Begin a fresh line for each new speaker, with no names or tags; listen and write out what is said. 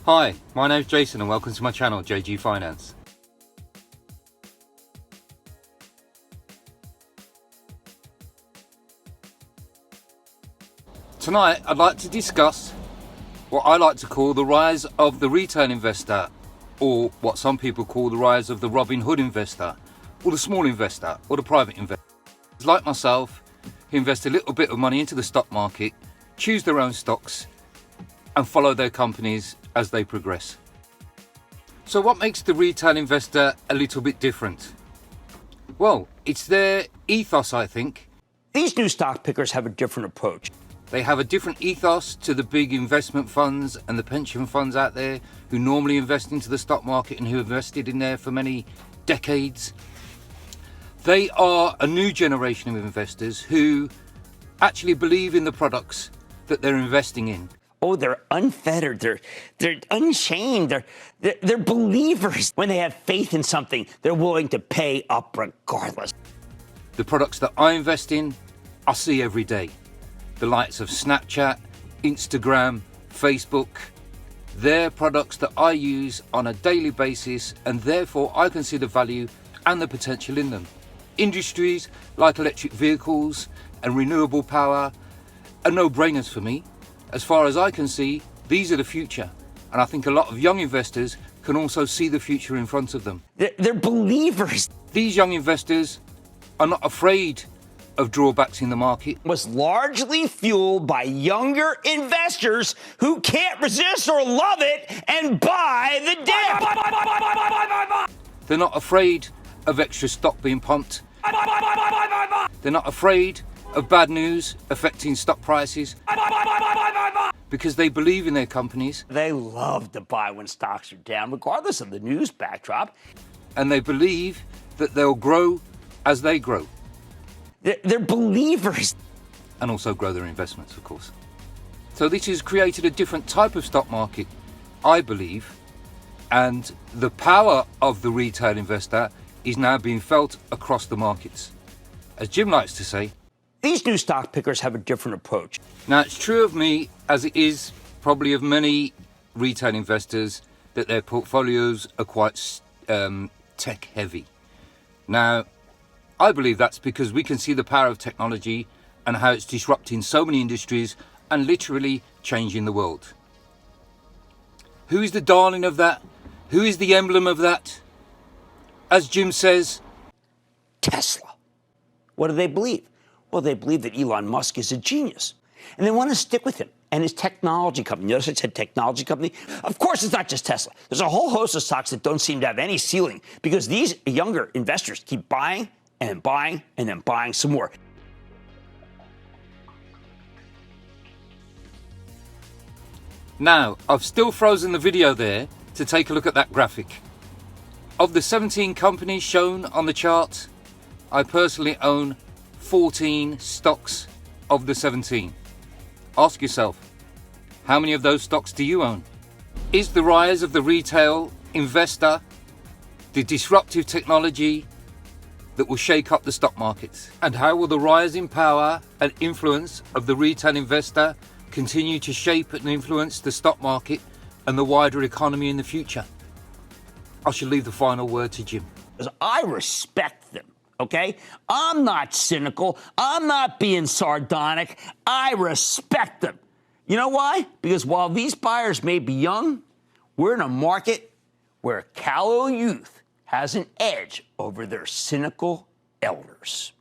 Hi, my name's Jason and welcome to my channel, JG Finance. Tonight I'd like to discuss what I like to call the rise of the retail investor, or what some people call the rise of the Robin Hood investor, or the small investor, or the private investor. Like myself, who invest a little bit of money into the stock market, choose their own stocks and follow their companies as they progress. So what makes the retail investor a little bit different? Well, it's their ethos, I think.
These new stock pickers have a different approach.
They have a different ethos to the big investment funds and the pension funds out there who normally invest into the stock market and who have invested in there for many decades. They are a new generation of investors who actually believe in the products that they're investing in.
Oh, they're unfettered. They're unchained. They're believers. When they have faith in something, they're willing to pay up regardless.
The products that I invest in, I see every day. The likes of Snapchat, Instagram, Facebook. They're products that I use on a daily basis, and therefore I can see the value and the potential in them. Industries like electric vehicles and renewable power are no-brainers for me. As far as I can see, these are the future, and I think a lot of young investors can also see the future in front of them.
They're believers.
These young investors are not afraid of drawbacks in the market.
Was largely fueled by younger investors who can't resist or love it and buy the dip.
They're not afraid of extra stock being pumped. They're not afraid of bad news affecting stock prices because they believe in their companies.
They love to buy when stocks are down, regardless of the news backdrop.
And they believe that they'll grow as they grow.
They're believers.
And also grow their investments, of course. So this has created a different type of stock market, I believe. And the power of the retail investor is now being felt across the markets. As Jim likes to say,
these new stock pickers have a different approach.
Now, it's true of me, as it is probably of many retail investors, that their portfolios are quite tech heavy. Now, I believe that's because we can see the power of technology and how it's disrupting so many industries and literally changing the world. Who is the darling of that? Who is the emblem of that? As Jim says,
Tesla. What do they believe? Well, they believe that Elon Musk is a genius, and they want to stick with him and his technology company. Notice I said technology company? Of course, it's not just Tesla. There's a whole host of stocks that don't seem to have any ceiling because these younger investors keep buying and then buying and then buying some more.
Now, I've still frozen the video there to take a look at that graphic. Of the 17 companies shown on the chart, I personally own 14 stocks of the 17. Ask yourself, how many of those stocks do you own? Is the rise of the retail investor the disruptive technology that will shake up the stock markets? And how will the rise in power and influence of the retail investor continue to shape and influence the stock market and the wider economy in the future? I shall leave the final word to Jim.
I respect them. Okay? I'm not cynical. I'm not being sardonic. I respect them. You know why? Because while these buyers may be young, we're in a market where callow youth has an edge over their cynical elders.